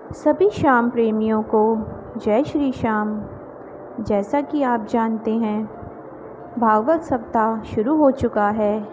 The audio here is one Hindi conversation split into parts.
सभी श्याम प्रेमियों को जय श्री श्याम। जैसा कि आप जानते हैं, भागवत सप्ताह शुरू हो चुका है।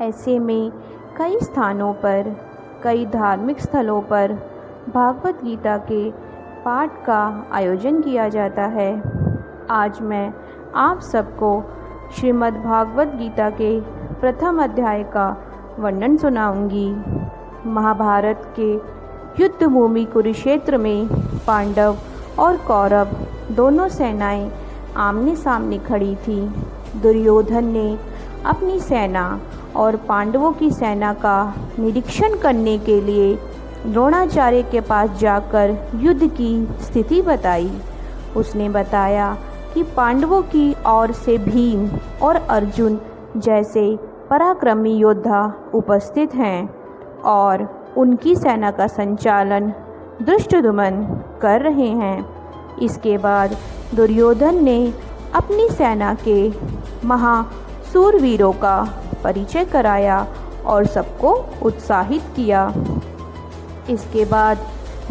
ऐसे में कई स्थानों पर, कई धार्मिक स्थलों पर भागवत गीता के पाठ का आयोजन किया जाता है। आज मैं आप सबको श्रीमद् भागवत गीता के प्रथम अध्याय का वर्णन सुनाऊंगी। महाभारत के युद्ध भूमि कुरुक्षेत्र में पांडव और कौरव दोनों सेनाएं आमने सामने खड़ी थी। दुर्योधन ने अपनी सेना और पांडवों की सेना का निरीक्षण करने के लिए द्रोणाचार्य के पास जाकर युद्ध की स्थिति बताई। उसने बताया कि पांडवों की ओर से भीम और अर्जुन जैसे पराक्रमी योद्धा उपस्थित हैं और उनकी सेना का संचालन धृष्टद्युम्न कर रहे हैं। इसके बाद दुर्योधन ने अपनी सेना के महासूरवीरों का परिचय कराया और सबको उत्साहित किया। इसके बाद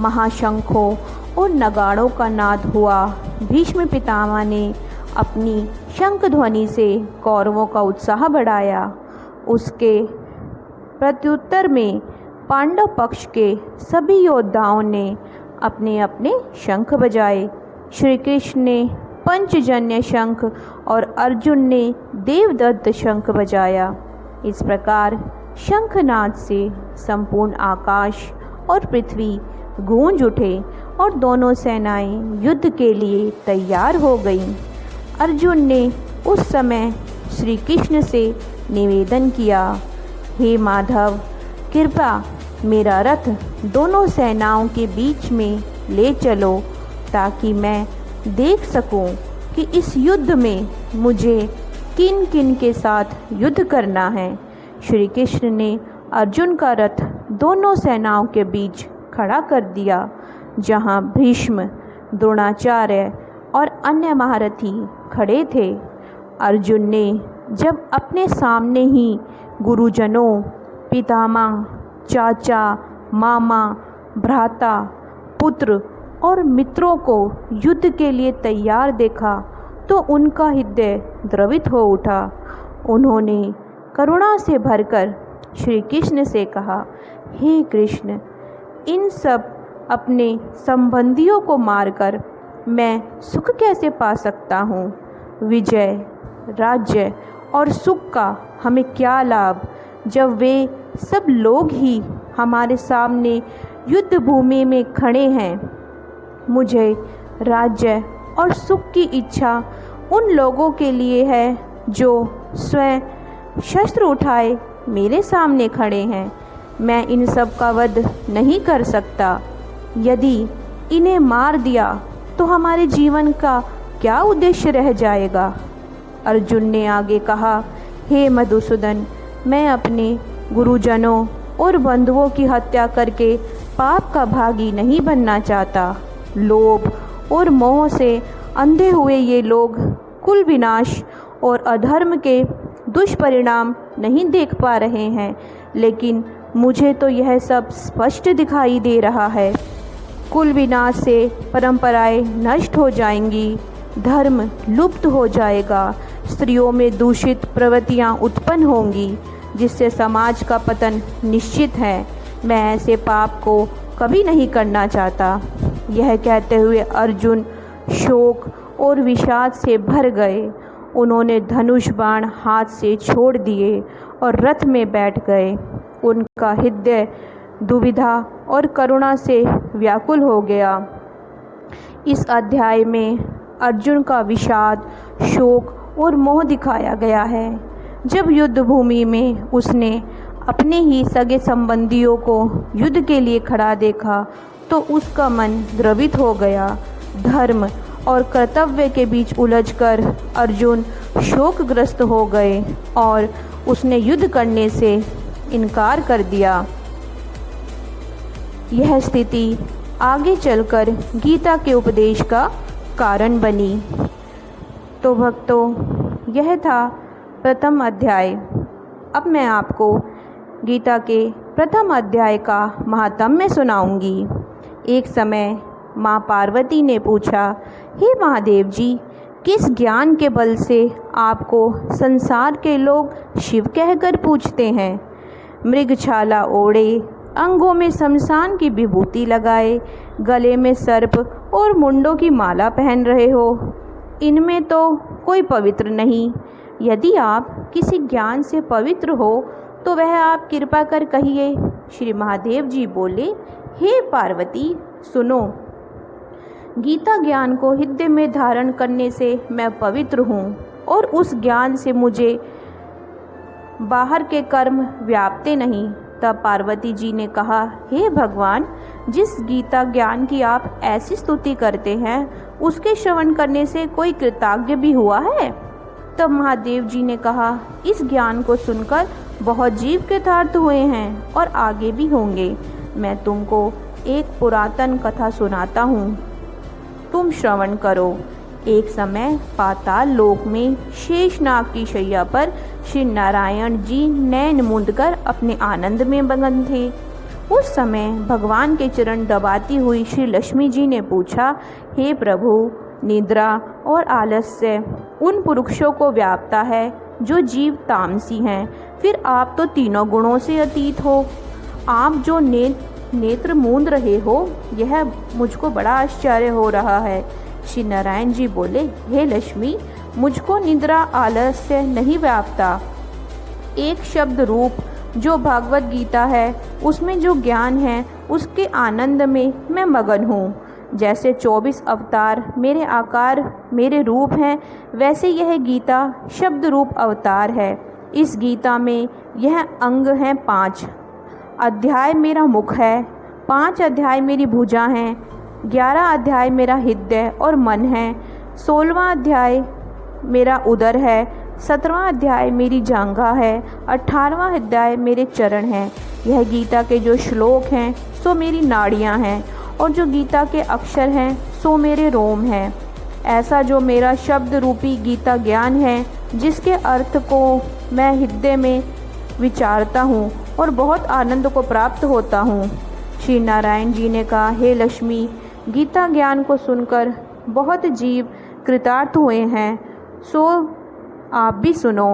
महाशंखों और नगाड़ों का नाद हुआ। भीष्म पितामह ने अपनी शंख ध्वनि से कौरवों का उत्साह बढ़ाया। उसके प्रत्युत्तर में पांडव पक्ष के सभी योद्धाओं ने अपने अपने शंख बजाए। श्री कृष्ण ने पंचजन्य शंख और अर्जुन ने देवदत्त शंख बजाया। इस प्रकार शंखनाद से संपूर्ण आकाश और पृथ्वी गूंज उठे और दोनों सेनाएं युद्ध के लिए तैयार हो गईं। अर्जुन ने उस समय श्री कृष्ण से निवेदन किया, हे माधव, कृपा मेरा रथ दोनों सेनाओं के बीच में ले चलो ताकि मैं देख सकूं कि इस युद्ध में मुझे किन किन के साथ युद्ध करना है। श्री कृष्ण ने अर्जुन का रथ दोनों सेनाओं के बीच खड़ा कर दिया, जहां भीष्म, द्रोणाचार्य और अन्य महारथी खड़े थे। अर्जुन ने जब अपने सामने ही गुरुजनों, पितामह, चाचा, मामा, भ्राता, पुत्र और मित्रों को युद्ध के लिए तैयार देखा तो उनका हृदय द्रवित हो उठा। उन्होंने करुणा से भरकर श्री कृष्ण से कहा, हे कृष्ण, इन सब अपने संबंधियों को मारकर मैं सुख कैसे पा सकता हूँ? विजय, राज्य और सुख का हमें क्या लाभ जब वे सब लोग ही हमारे सामने युद्ध भूमि में खड़े हैं। मुझे राज्य और सुख की इच्छा उन लोगों के लिए है जो स्वयं शस्त्र उठाए मेरे सामने खड़े हैं। मैं इन सब का वध नहीं कर सकता। यदि इन्हें मार दिया तो हमारे जीवन का क्या उद्देश्य रह जाएगा? अर्जुन ने आगे कहा, हे मधुसूदन, मैं अपने गुरुजनों और बंधुओं की हत्या करके पाप का भागी नहीं बनना चाहता। लोभ और मोह से अंधे हुए ये लोग कुल विनाश और अधर्म के दुष्परिणाम नहीं देख पा रहे हैं, लेकिन मुझे तो यह सब स्पष्ट दिखाई दे रहा है। कुल विनाश से परंपराएं नष्ट हो जाएंगी, धर्म लुप्त हो जाएगा, स्त्रियों में दूषित प्रवृत्तियां उत्पन्न होंगी, जिससे समाज का पतन निश्चित है। मैं ऐसे पाप को कभी नहीं करना चाहता। यह कहते हुए अर्जुन शोक और विषाद से भर गए। उन्होंने धनुष बाण हाथ से छोड़ दिए और रथ में बैठ गए। उनका हृदय दुविधा और करुणा से व्याकुल हो गया। इस अध्याय में अर्जुन का विषाद, शोक और मोह दिखाया गया है। जब युद्ध भूमि में उसने अपने ही सगे संबंधियों को युद्ध के लिए खड़ा देखा तो उसका मन द्रवित हो गया। धर्म और कर्तव्य के बीच उलझकर अर्जुन शोकग्रस्त हो गए और उसने युद्ध करने से इनकार कर दिया। यह स्थिति आगे चलकर गीता के उपदेश का कारण बनी। तो भक्तों, यह था प्रथम अध्याय। अब मैं आपको गीता के प्रथम अध्याय का महात्म्य सुनाऊंगी। एक समय माँ पार्वती ने पूछा, हे महादेव जी, किस ज्ञान के बल से आपको संसार के लोग शिव कहकर पूछते हैं? मृगछाला ओढ़े, अंगों में शमशान की विभूति लगाए, गले में सर्प और मुंडों की माला पहन रहे हो, इनमें तो कोई पवित्र नहीं। यदि आप किसी ज्ञान से पवित्र हो तो वह आप कृपा कर कहिए। श्री महादेव जी बोले, हे पार्वती सुनो, गीता ज्ञान को हृदय में धारण करने से मैं पवित्र हूँ और उस ज्ञान से मुझे बाहर के कर्म व्यापते नहीं। तब पार्वती जी ने कहा, हे भगवान, जिस गीता ज्ञान की आप ऐसी स्तुति करते हैं उसके श्रवण करने से कोई कृतज्ञ भी हुआ है? तब महादेव जी ने कहा, इस ज्ञान को सुनकर बहुत जीव कृतार्थ हुए हैं और आगे भी होंगे। मैं तुमको एक पुरातन कथा सुनाता हूँ, तुम श्रवण करो। एक समय पाताल लोक में शेषनाग की शैया पर श्री नारायण जी नैन मूंद कर अपने आनंद में मगन थे। उस समय भगवान के चरण दबाती हुई श्री लक्ष्मी जी ने पूछा, हे प्रभु, निद्रा और आलस्य उन पुरुषों को व्यापता है जो जीव तामसी हैं, फिर आप तो तीनों गुणों से अतीत हो। आप जो नेत्र मूंद रहे हो, यह मुझको बड़ा आश्चर्य हो रहा है। श्री नारायण जी बोले, हे लक्ष्मी, मुझको निद्रा आलस्य नहीं व्यापता। एक शब्द रूप जो भागवत गीता है, उसमें जो ज्ञान है, उसके आनंद में मैं मगन हूँ। जैसे 24 अवतार मेरे आकार मेरे रूप हैं, वैसे यह गीता शब्द रूप अवतार है। इस गीता में यह अंग हैं 5 अध्याय मेरा मुख है, 5 अध्याय मेरी भुजा हैं, 11 अध्याय मेरा हृदय और मन है, 16वां अध्याय मेरा उदर है, 17वां अध्याय मेरी जांघा है, 18वां अध्याय मेरे चरण हैं। यह गीता के जो श्लोक हैं सो मेरी नाड़ियाँ हैं, और जो गीता के अक्षर हैं सो मेरे रोम हैं। ऐसा जो मेरा शब्द रूपी गीता ज्ञान है, जिसके अर्थ को मैं हृदय में विचारता हूँ और बहुत आनंद को प्राप्त होता हूँ। श्री नारायण जी ने कहा, हे लक्ष्मी, गीता ज्ञान को सुनकर बहुत जीव कृतार्थ हुए हैं, सो आप भी सुनो।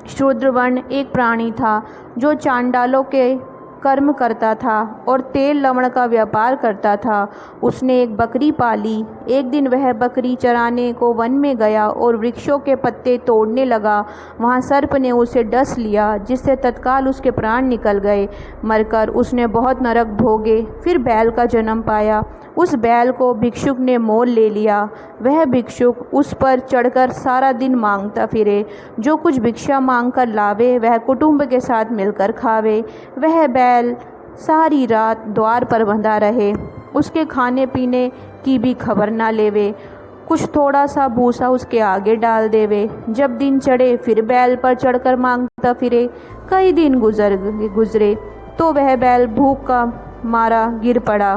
शूद्रवर्ण एक प्राणी था जो चांडालों के कर्म करता था और तेल लवण का व्यापार करता था। उसने एक बकरी पाली। एक दिन वह बकरी चराने को वन में गया और वृक्षों के पत्ते तोड़ने लगा। वहाँ सर्प ने उसे डस लिया, जिससे तत्काल उसके प्राण निकल गए। मरकर उसने बहुत नरक भोगे। फिर बैल का जन्म पाया। उस बैल को भिक्षुक ने मोल ले लिया। वह भिक्षुक उस पर चढ़कर सारा दिन मांगता फिरे। जो कुछ भिक्षा मांग कर लावे वह कुटुंब के साथ मिलकर खावे। वह बैल सारी रात द्वार पर बंधा रहे, उसके खाने पीने की भी खबर ना लेवे। कुछ थोड़ा सा भूसा उसके आगे डाल देवे। जब दिन चढ़े फिर बैल पर चढ़कर मांगता फिरे। कई दिन गुजरे तो वह बैल भूख का मारा गिर पड़ा,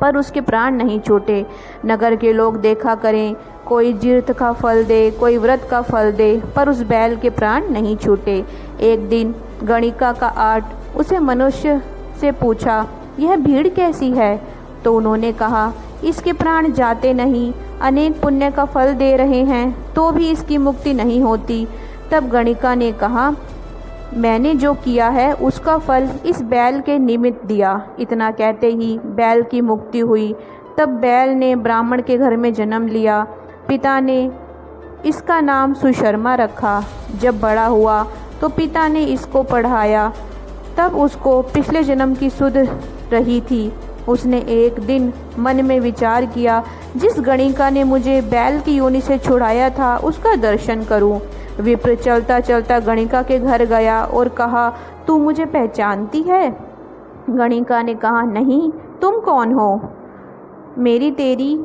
पर उसके प्राण नहीं छूटे। नगर के लोग देखा करें, कोई तीर्थ का फल दे, कोई व्रत का फल दे, पर उस बैल के प्राण नहीं छूटे। एक दिन गणिका का आठ उसे मनुष्य से पूछा, यह भीड़ कैसी है? तो उन्होंने कहा, इसके प्राण जाते नहीं, अनेक पुण्य का फल दे रहे हैं तो भी इसकी मुक्ति नहीं होती। तब गणिका ने कहा, मैंने जो किया है उसका फल इस बैल के निमित्त दिया। इतना कहते ही बैल की मुक्ति हुई। तब बैल ने ब्राह्मण के घर में जन्म लिया। पिता ने इसका नाम सुशर्मा रखा। जब बड़ा हुआ तो पिता ने इसको पढ़ाया। तब उसको पिछले जन्म की सुध रही थी। उसने एक दिन मन में विचार किया, जिस गणिका ने मुझे बैल की योनि से छुड़ाया था उसका दर्शन करूं। विप्र चलता चलता गणिका के घर गया और कहा, तू मुझे पहचानती है? गणिका ने कहा, नहीं, तुम कौन हो? मेरी तेरी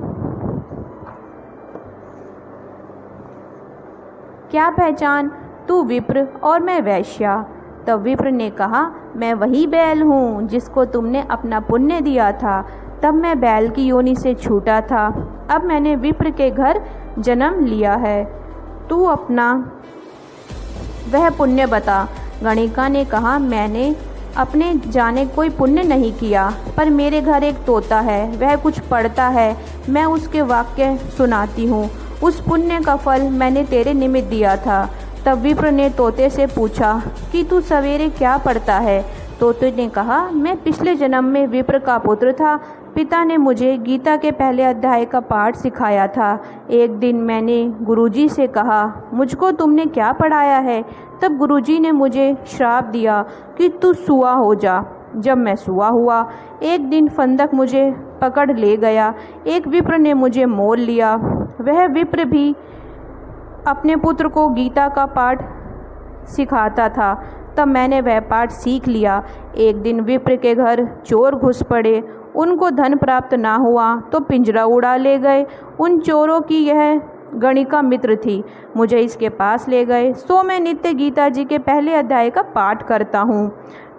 क्या पहचान? तू विप्र और मैं वैश्या। तब विप्र ने कहा, मैं वही बैल हूँ जिसको तुमने अपना पुण्य दिया था। तब मैं बैल की योनि से छूटा था। अब मैंने विप्र के घर जन्म लिया है। तू अपना वह पुण्य बता। गणिका ने कहा, मैंने अपने जाने कोई पुण्य नहीं किया, पर मेरे घर एक तोता है, वह कुछ पढ़ता है, मैं उसके वाक्य सुनाती हूँ। उस पुण्य का फल मैंने तेरे निमित्त दिया था। तब विप्र ने तोते से पूछा कि तू सवेरे क्या पढ़ता है? तोते ने कहा, मैं पिछले जन्म में विप्र का पुत्र था। पिता ने मुझे गीता के पहले अध्याय का पाठ सिखाया था। एक दिन मैंने गुरुजी से कहा, मुझको तुमने क्या पढ़ाया है? तब गुरुजी ने मुझे श्राप दिया कि तू सूआ हो जा। जब मैं सूआ हुआ, एक दिन फंदक मुझे पकड़ ले गया। एक विप्र ने मुझे मोल लिया। वह विप्र भी अपने पुत्र को गीता का पाठ सिखाता था। तब मैंने वह पाठ सीख लिया। एक दिन विप्र के घर चोर घुस पड़े। उनको धन प्राप्त ना हुआ तो पिंजरा उड़ा ले गए। उन चोरों की यह गणिका मित्र थी। मुझे इसके पास ले गए, सो मैं नित्य गीता जी के पहले अध्याय का पाठ करता हूँ।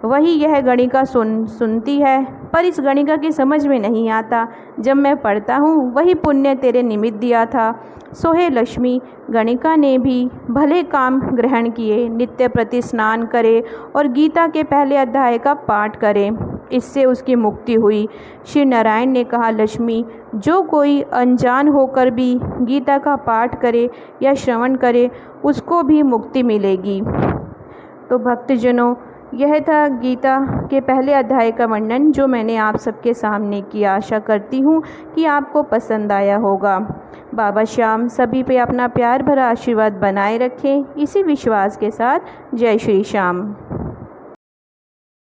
वही यह गणिका सुनती है, पर इस गणिका की समझ में नहीं आता। जब मैं पढ़ता हूँ, वही पुण्य तेरे निमित्त दिया था। सो हे लक्ष्मी, गणिका ने भी भले काम ग्रहण किए, नित्य प्रति स्नान करे और गीता के पहले अध्याय का पाठ करे। इससे उसकी मुक्ति हुई। श्री नारायण ने कहा, लक्ष्मी, जो कोई अनजान होकर भी गीता का पाठ करे या श्रवण करे, उसको भी मुक्ति मिलेगी। तो भक्तजनों, यह था गीता के पहले अध्याय का वर्णन जो मैंने आप सबके सामने किया। आशा करती हूँ कि आपको पसंद आया होगा। बाबा श्याम सभी पे अपना प्यार भरा आशीर्वाद बनाए रखें, इसी विश्वास के साथ जय श्री श्याम।